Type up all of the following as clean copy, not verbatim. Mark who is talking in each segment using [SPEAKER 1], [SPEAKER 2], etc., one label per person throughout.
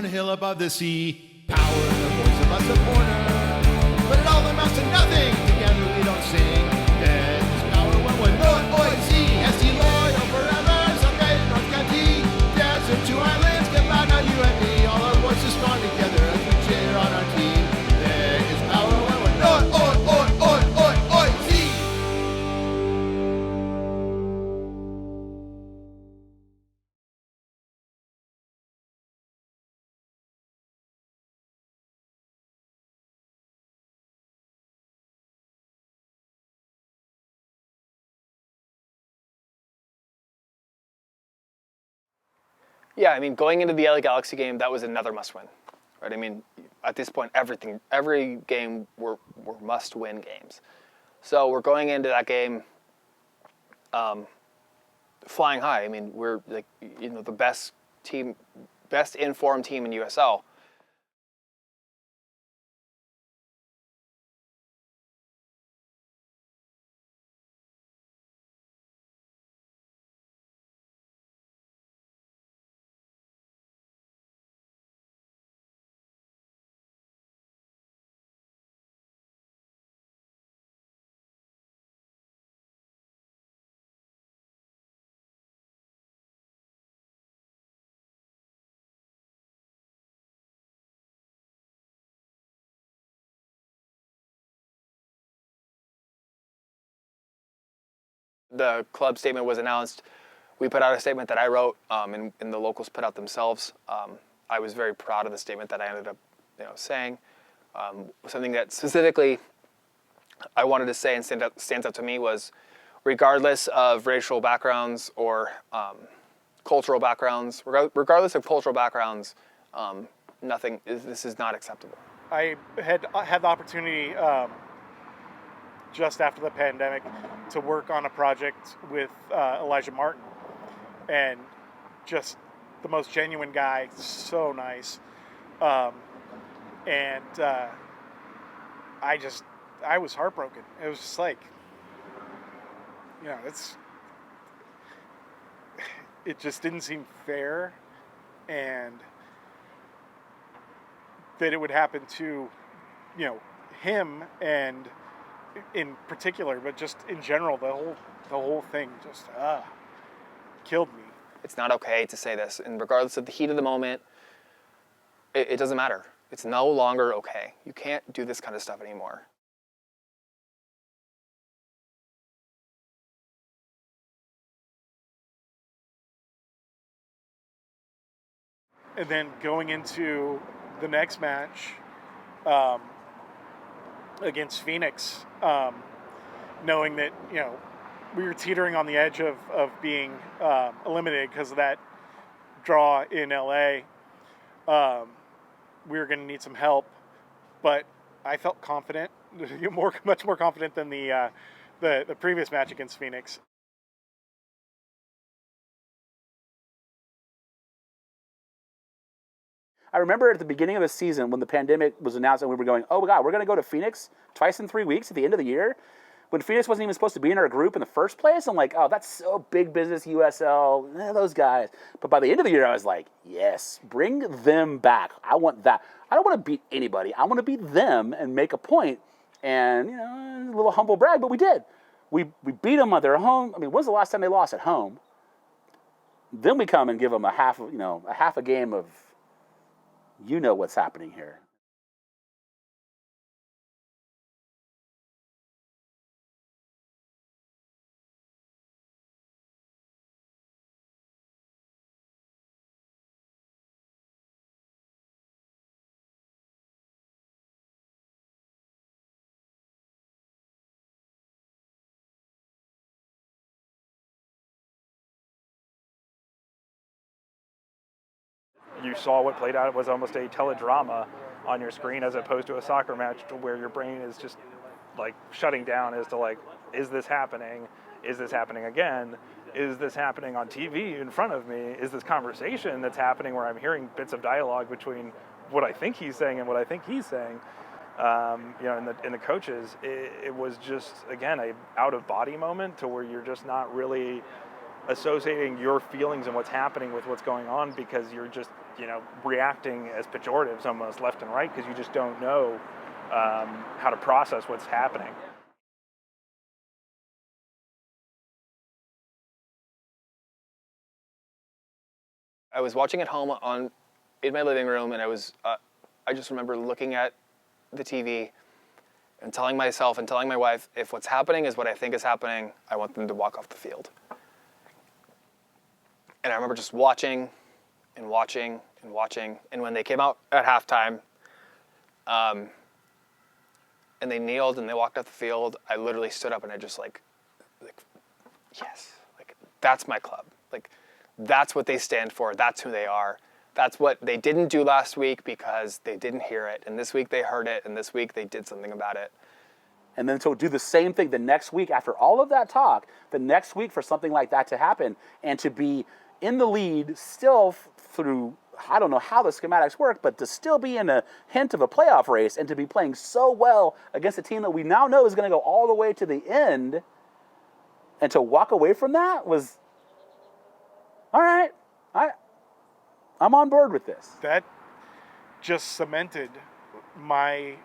[SPEAKER 1] on a hill above the sea. Power in the voice of a supporter. But it all amounts to nothing. Together we don't sing. There's power when we're North Boise. ST Lloyd, oh forever. Someday in North County. Desert two islands. Get loud now, you and me. All our voices strong together as we cheer on our team. There is power when we're North Boise.
[SPEAKER 2] Yeah, I mean, going into the LA Galaxy game, that was another must-win, right? I mean, at this point, every game were must-win games. So we're going into that game flying high. I mean, we're like, the best informed team in USL. The club statement was announced. We put out a statement that I wrote, and the locals put out themselves. I was very proud of the statement that I ended up, saying. Something that specifically I wanted to say and stands out to me was, regardless of racial backgrounds or cultural backgrounds, regardless of cultural backgrounds, this is not acceptable.
[SPEAKER 3] I had the opportunity just after the pandemic to work on a project with Elijah Martin, and just the most genuine guy, so nice. And I was heartbroken. It was just like, it just didn't seem fair, and that it would happen to, him, and in particular, but just in general, the whole thing just killed me.
[SPEAKER 2] It's not okay to say this, and regardless of the heat of the moment, it doesn't matter. It's no longer okay. You can't do this kind of stuff anymore.
[SPEAKER 3] And then going into the next match against Phoenix, knowing that, we were teetering on the edge of being eliminated because of that draw in LA. We were going to need some help, but I felt confident, much more confident than the previous match against Phoenix.
[SPEAKER 4] I remember at the beginning of the season when the pandemic was announced and we were going, oh my God, we're going to go to Phoenix twice in 3 weeks at the end of the year. When Phoenix wasn't even supposed to be in our group in the first place, I'm like, oh, that's so big business, USL, those guys. But by the end of the year, I was like, yes, bring them back. I want that. I don't want to beat anybody. I want to beat them and make a point. And, a little humble brag, but we did. We beat them at their home. I mean, when's the last time they lost at home? Then we come and give them a half a game of, what's happening here.
[SPEAKER 5] You saw what played out. It was almost a teledrama on your screen as opposed to a soccer match where your brain is just like shutting down as to like, is this happening? Is this happening again? Is this happening on TV in front of me? Is this conversation that's happening where I'm hearing bits of dialogue between what I think he's saying and what I think he's saying? In the coaches, it was just, again, a out of body moment to where you're just not really associating your feelings and what's happening with what's going on because you're just, reacting as pejoratives almost left and right because you just don't know how to process what's happening.
[SPEAKER 2] I was watching at home in my living room, and I just remember looking at the TV and telling myself and telling my wife, if what's happening is what I think is happening, I want them to walk off the field. And I remember just watching and watching and watching. And when they came out at halftime, and they kneeled and they walked off the field, I literally stood up and I just like, yes, like that's my club. Like that's what they stand for. That's who they are. That's what they didn't do last week because they didn't hear it. And this week they heard it. And this week they did something about it.
[SPEAKER 4] And then to do the same thing the next week after all of that talk, the next week for something like that to happen and to be in the lead still through, I don't know how the schematics work, but to still be in a hint of a playoff race and to be playing so well against a team that we now know is going to go all the way to the end and to walk away from that was, all right, I'm on board with this.
[SPEAKER 3] That just cemented my,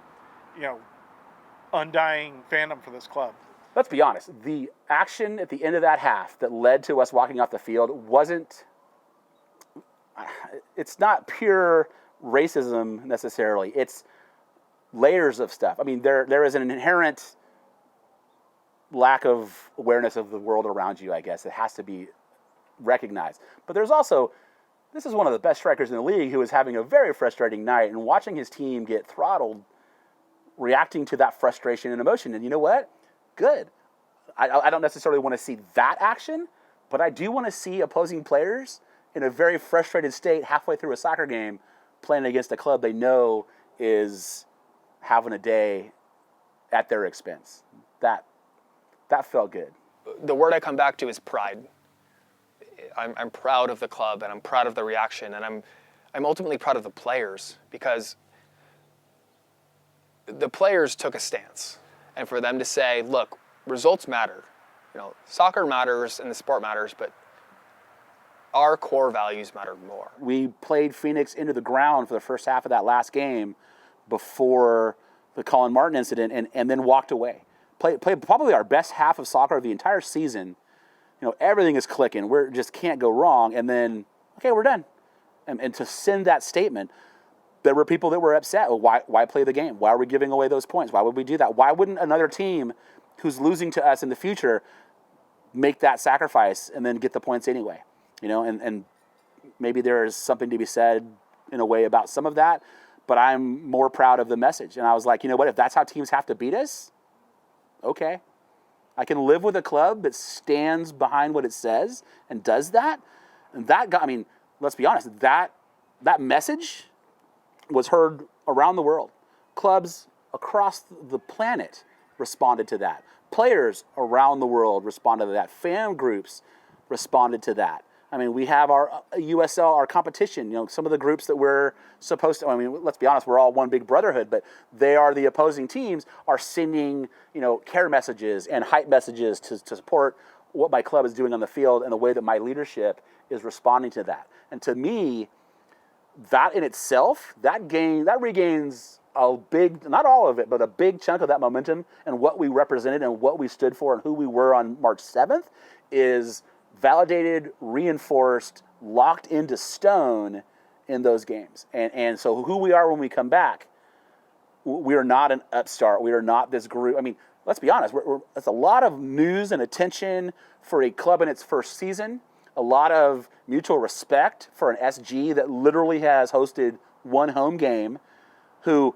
[SPEAKER 3] undying fandom for this club.
[SPEAKER 4] Let's be honest. The action at the end of that half that led to us walking off the field it's not pure racism necessarily. It's layers of stuff. I mean, there is an inherent lack of awareness of the world around you, I guess. It has to be recognized. But there's also, this is one of the best strikers in the league who is having a very frustrating night and watching his team get throttled, reacting to that frustration and emotion. And you know what? Good. I don't necessarily want to see that action, but I do want to see opposing players in a very frustrated state halfway through a soccer game playing against a club they know is having a day at their expense. That felt good.
[SPEAKER 2] The word I come back to is pride. I'm proud of the club, and I'm proud of the reaction, and I'm ultimately proud of the players because the players took a stance. And for them to say, look, results matter. Soccer matters and the sport matters, but our core values matter more.
[SPEAKER 4] We played Phoenix into the ground for the first half of that last game before the Colin Martin incident and then walked away. Played probably our best half of soccer of the entire season. Everything is clicking. We just can't go wrong. And then, okay, we're done. And to send that statement, there were people that were upset. Well, why play the game? Why are we giving away those points? Why would we do that? Why wouldn't another team who's losing to us in the future make that sacrifice and then get the points anyway? And maybe there is something to be said in a way about some of that, but I'm more proud of the message. And I was like, you know what? If that's how teams have to beat us, okay. I can live with a club that stands behind what it says and does that. And that got, let's be honest, that message was heard around the world. Clubs across the planet responded to that. Players around the world responded to that. Fan groups responded to that. We have our USL, our competition, some of the groups that we're supposed to, let's be honest, we're all one big brotherhood, but they are the opposing teams are sending, care messages and hype messages to support what my club is doing on the field and the way that my leadership is responding to that. And to me, that in itself, that regains a big, not all of it, but a big chunk of that momentum and what we represented and what we stood for and who we were on March 7th is validated, reinforced, locked into stone in those games. And so who we are when we come back, we are not an upstart. We are not this group. Let's be honest. It's a lot of news and attention for a club in its first season, a lot of mutual respect for an SG that literally has hosted one home game, who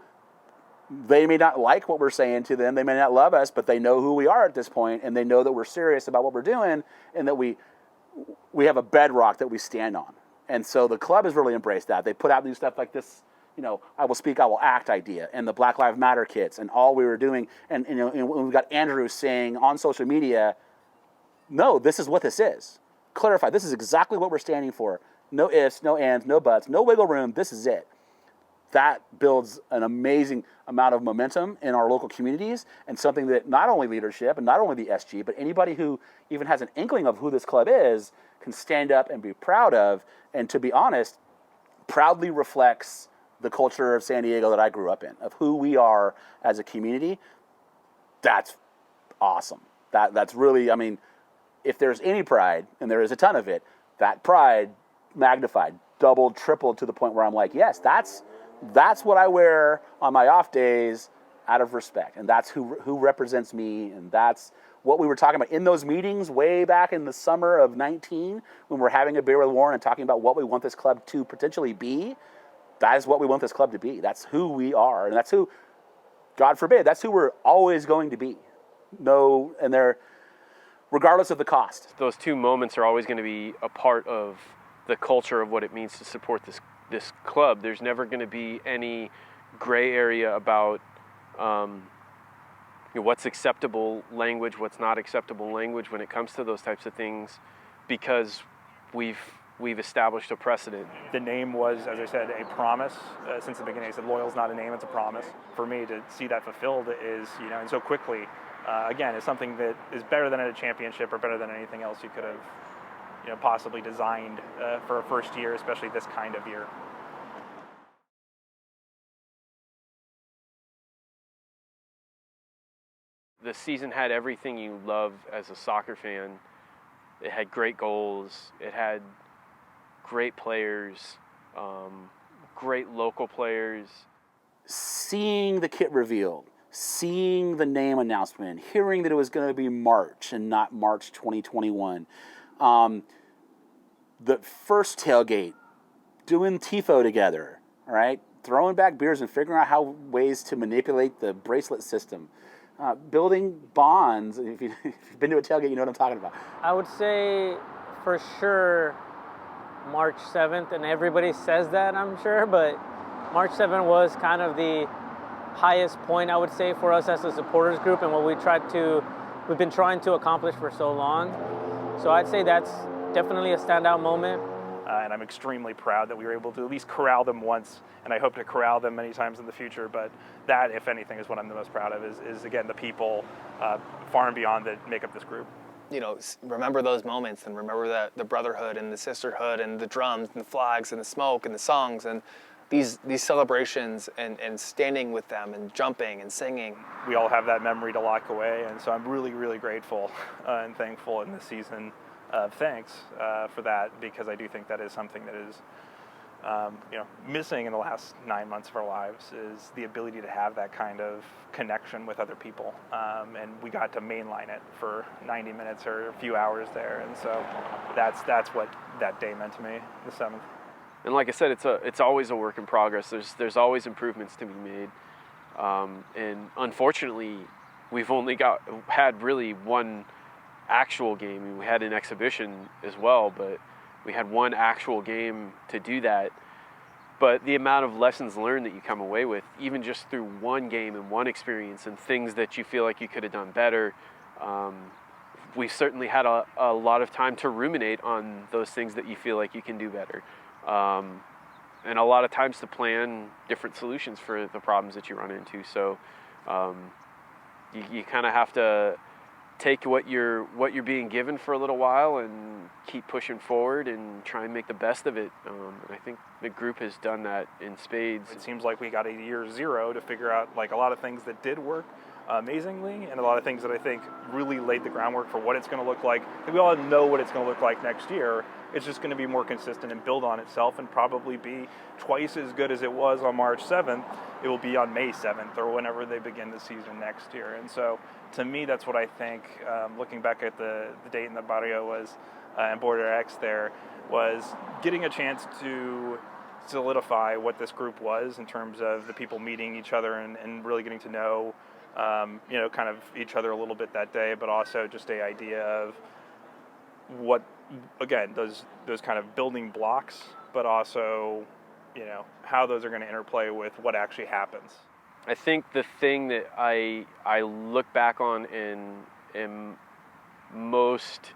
[SPEAKER 4] they may not like what we're saying to them. They may not love us, but they know who we are at this point, and they know that we're serious about what we're doing and that we have a bedrock that we stand on. And so the club has really embraced that. They put out new stuff like this, I will speak, I will act idea and the Black Lives Matter kits and all we were doing. And when we got Andrew saying on social media, no, this is what this is. Clarify, this is exactly what we're standing for. No ifs, no ands, no buts, no wiggle room. This is it. that builds an amazing amount of momentum in our local communities, and something that not only leadership and not only the SG, but anybody who even has an inkling of who this club is can stand up and be proud of, and to be honest, proudly reflects the culture of San Diego that I grew up in, of who we are as a community. That's awesome. That's really, I mean, if there's any pride, and there is a ton of it, that pride magnified, doubled, tripled, to the point where I'm like, yes, that's what I wear on my off days out of respect. And that's who represents me. And that's what we were talking about in those meetings way back in the summer of 19, when we're having a beer with Warren and talking about what we want this club to potentially be. That is what we want this club to be. That's who we are. And that's who, God forbid, that's who we're always going to be. No, and they're, regardless of the cost.
[SPEAKER 6] Those two moments are always going to be a part of the culture of what it means to support this club. There's never going to be any gray area about what's acceptable language, what's not acceptable language when it comes to those types of things, because we've established a precedent.
[SPEAKER 5] The name was, as I said, a promise since the beginning. I said loyal's not a name, it's a promise. For me to see that fulfilled is, and so quickly, again, is something that is better than a championship or better than anything else you could have possibly designed for a first year, especially this kind of year.
[SPEAKER 6] The season had everything you love as a soccer fan. It had great goals. It had great players, great local players.
[SPEAKER 4] Seeing the kit revealed, seeing the name announcement, hearing that it was going to be March and not March 2021. The first tailgate, doing TIFO together, all right? Throwing back beers and figuring out ways to manipulate the bracelet system. Building bonds. If you've been to a tailgate, you know what I'm talking about.
[SPEAKER 7] I would say for sure March 7th, and everybody says that, I'm sure, but March 7th was kind of the highest point, I would say, for us as a supporters group, and what we've been trying to accomplish for so long. So I'd say that's definitely a standout moment.
[SPEAKER 5] And I'm extremely proud that we were able to at least corral them once, and I hope to corral them many times in the future. But that, if anything, is what I'm the most proud of, is again, the people far and beyond that make up this group.
[SPEAKER 2] Remember those moments, and remember the brotherhood and the sisterhood and the drums and the flags and the smoke and the songs and these celebrations and standing with them and jumping and singing.
[SPEAKER 5] We all have that memory to lock away, and so I'm really, really grateful and thankful in this season. Thanks for that, because I do think that is something that is missing in the last 9 months of our lives, is the ability to have that kind of connection with other people. And we got to mainline it for 90 minutes or a few hours there, and so that's what that day meant to me, the 7th.
[SPEAKER 6] And like I said, it's always a work in progress. There's always improvements to be made, and unfortunately, we've only had really one actual game. We had an exhibition as well, but we had one actual game to do that. But the amount of lessons learned that you come away with, even just through one game and one experience, and things that you feel like you could have done better, we've certainly had a lot of time to ruminate on those things that you feel like you can do better. And a lot of times to plan different solutions for the problems that you run into. So you kind of have to take what you're being given for a little while and keep pushing forward and try and make the best of it. And I think the group has done that in spades.
[SPEAKER 5] It seems like we got a year zero to figure out like a lot of things that did work amazingly, and a lot of things that I think really laid the groundwork for what it's going to look like. We all know what it's going to look like next year. It's just going to be more consistent and build on itself, and probably be twice as good as it was on March 7th. It will be on May 7th or whenever they begin the season next year. And so to me, that's what I think, looking back at the date in the Barrio was, and Border X there, was getting a chance to solidify what this group was in terms of the people meeting each other and really getting to know kind of each other a little bit that day, but also just a idea of what, again, those kind of building blocks, but also, how those are going to interplay with what actually happens.
[SPEAKER 6] I think the thing that I look back on and am most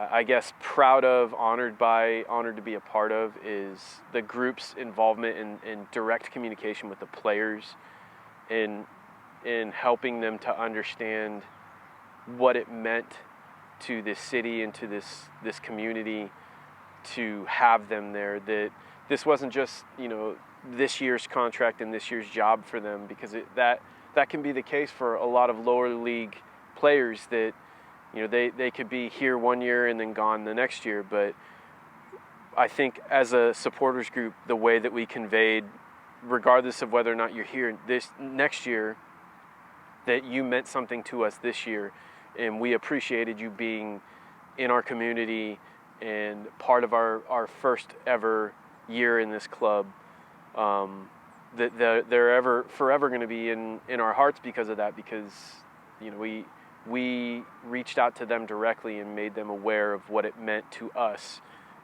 [SPEAKER 6] I guess proud of, honored to be a part of is the group's involvement in direct communication with the players, in helping them to understand what it meant to this city and to this community to have them there. That this wasn't just, this year's contract and this year's job for them, because that can be the case for a lot of lower league players that, they could be here one year and then gone the next year. But I think as a supporters group, the way that we conveyed, regardless of whether or not you're here this next year, that you meant something to us this year, and we appreciated you being in our community and part of our first ever year in this club. That they're forever going to be in our hearts because of that, because we reached out to them directly and made them aware of what it meant to us,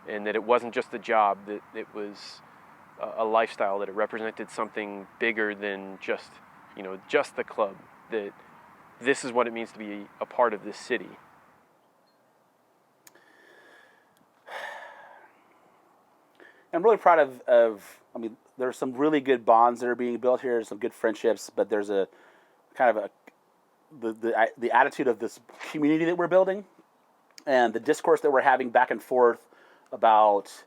[SPEAKER 6] and that it wasn't just a job, that it was a lifestyle, that it represented something bigger than just the club, that this is what it means to be a part of this city.
[SPEAKER 4] I'm really proud of there's some really good bonds that are being built here, some good friendships, but there's a kind of the attitude of this community that we're building, and the discourse that we're having back and forth about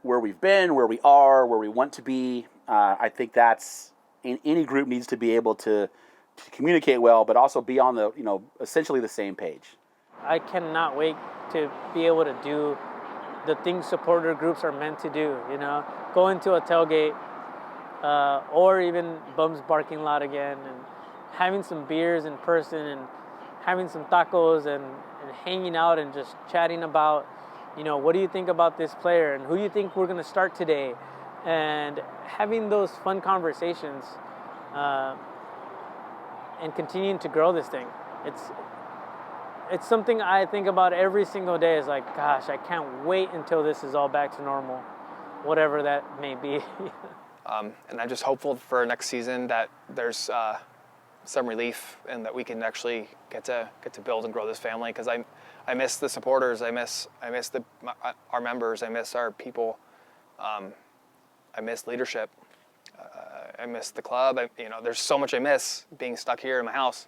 [SPEAKER 4] where we've been, where we are, where we want to be. I think that's any group needs to be able to communicate well, but also be on the essentially the same page.
[SPEAKER 7] I cannot wait to be able to do the things supporter groups are meant to do, go into a tailgate or even Bum's parking lot again, and having some beers in person and having some tacos and hanging out and just chatting about, what do you think about this player and who do you think we're going to start today, and having those fun conversations and continuing to grow this thing. It's something I think about every single day. Is like, gosh, I can't wait until this is all back to normal, whatever that may be.
[SPEAKER 2] And I'm just hopeful for next season that there's some relief and that we can actually get to build and grow this family, because I miss the supporters, I miss our members, I miss our people, I miss leadership, I miss the club. There's so much I miss being stuck here in my house.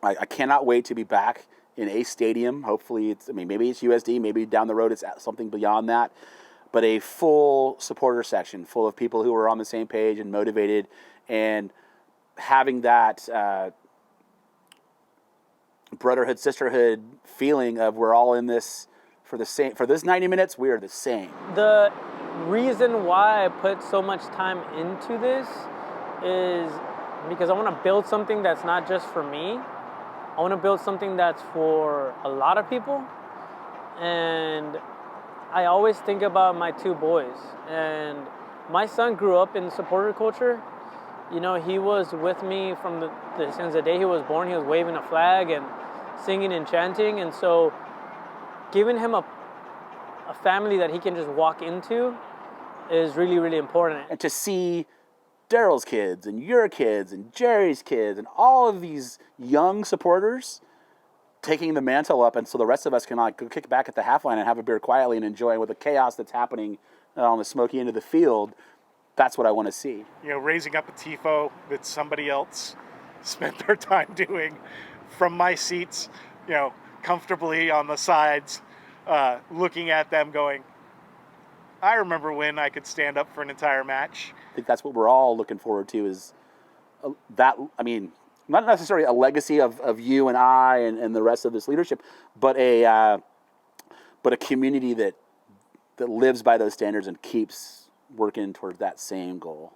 [SPEAKER 4] I cannot wait to be back in a stadium. Hopefully maybe it's USD, maybe down the road it's something beyond that, but a full supporter section full of people who are on the same page and motivated, and having that brotherhood, sisterhood feeling of we're all in this for this 90 minutes, we're the same.
[SPEAKER 7] The reason why I put so much time into this is because I want to build something that's not just for me. I want to build something that's for a lot of people. And I always think about my two boys. And my son grew up in supporter culture. He was with me since the day he was born. He was waving a flag and singing and chanting. And so giving him a family that he can just walk into is really, really important.
[SPEAKER 4] And to see Daryl's kids and your kids and Jerry's kids and all of these young supporters taking the mantle up, and so the rest of us can go kick back at the half line and have a beer quietly and enjoy with the chaos that's happening on the smoky end of the field. That's what I want to see.
[SPEAKER 3] Raising up a tifo that somebody else spent their time doing from my seats, comfortably on the sides, looking at them going, I remember when I could stand up for an entire match.
[SPEAKER 4] I think that's what we're all looking forward to, is that, not necessarily a legacy of you and I and the rest of this leadership, but a community that lives by those standards and keeps working toward that same goal.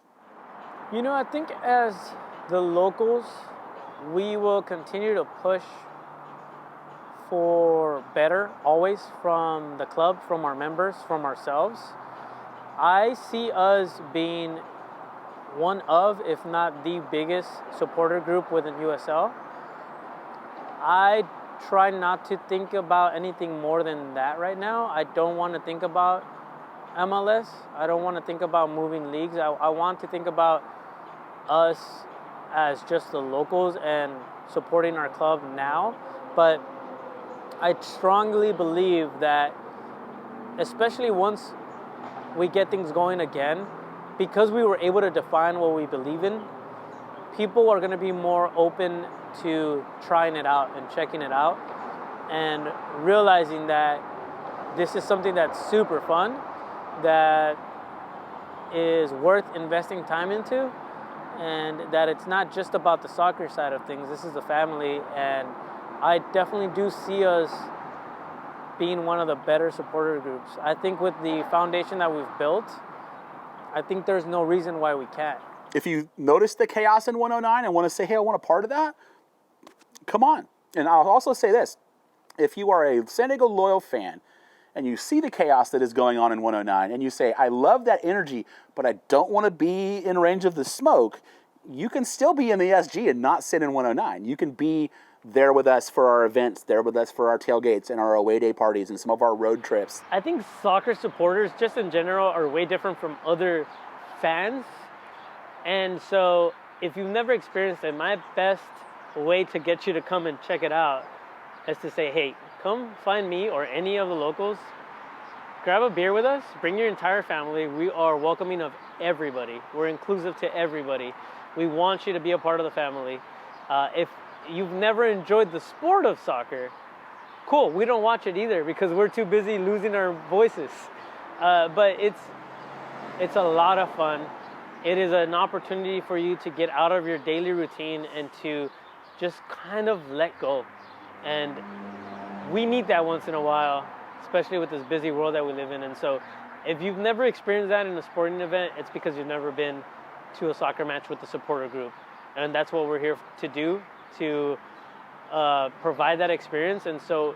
[SPEAKER 7] I think as the locals, we will continue to push for better always, from the club, from our members, from ourselves. I see us being one of, if not the biggest supporter group within USL. I try not to think about anything more than that right now. I don't want to think about MLS. I don't want to think about moving leagues. I want to think about us as just the locals and supporting our club now. But I strongly believe that, especially once we get things going again, because we were able to define what we believe in, people are going to be more open to trying it out and checking it out and realizing that this is something that's super fun, that is worth investing time into, and that it's not just about the soccer side of things. This is a family, and I definitely do see us being one of the better supporter groups. I think with the foundation that we've built, I think there's no reason why we can't.
[SPEAKER 4] If you notice the chaos in 109 and want to say, hey, I want a part of that, come on. And I'll also say this. If you are a San Diego Loyal fan and you see the chaos that is going on in 109 and you say, I love that energy, but I don't want to be in range of the smoke, you can still be in the SG and not sit in 109. You can be there with us for our events, there with us for our tailgates and our away day parties and some of our road trips.
[SPEAKER 7] I think soccer supporters, just in general, are way different from other fans. And so if you've never experienced it, my best way to get you to come and check it out is to say, hey, come find me or any of the locals, grab a beer with us, bring your entire family. We are welcoming of everybody. We're inclusive to everybody. We want you to be a part of the family. If you've never enjoyed the sport of soccer, cool, we don't watch it either because we're too busy losing our voices. But it's a lot of fun. It is an opportunity for you to get out of your daily routine and to just kind of let go. And we need that once in a while, especially with this busy world that we live in. And so if you've never experienced that in a sporting event, it's because you've never been to a soccer match with the supporter group. And that's what we're here to do, to provide that experience. And so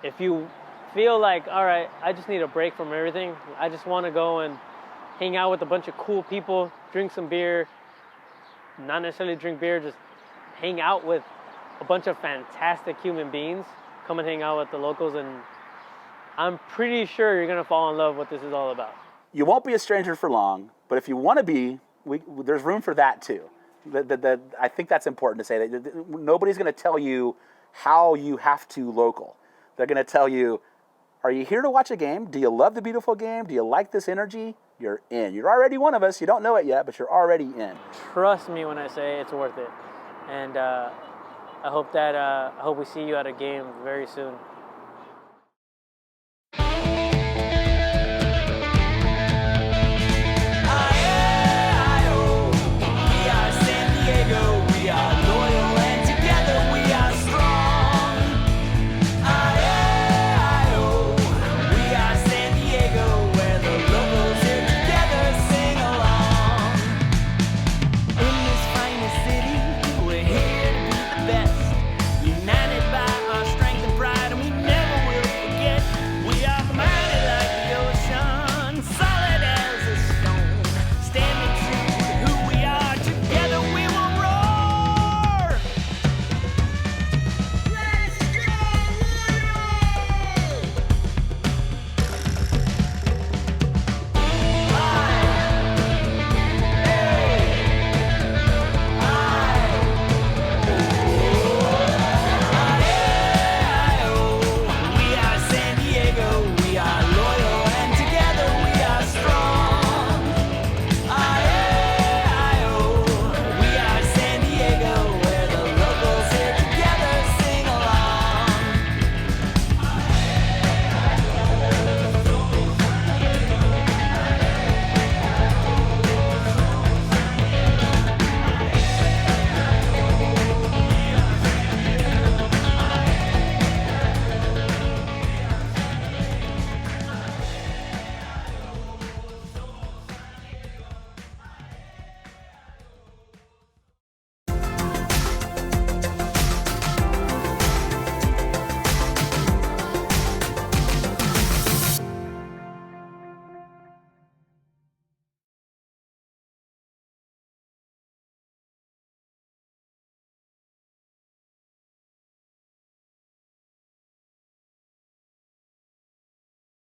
[SPEAKER 7] if you feel like, all right, I just need a break from everything, I just want to go and hang out with a bunch of cool people, drink some beer, not necessarily drink beer, just hang out with a bunch of fantastic human beings, come and hang out with the locals, and I'm pretty sure you're going to fall in love with what this is all about.
[SPEAKER 4] You won't be a stranger for long, but if you want to be, there's room for that too. I think that's important to say. That nobody's going to tell you how you have to local. They're going to tell you, are you here to watch a game? Do you love the beautiful game? Do you like this energy? You're in. You're already one of us. You don't know it yet, but you're already in.
[SPEAKER 7] Trust me when I say it's worth it. And I hope we see you at a game very soon.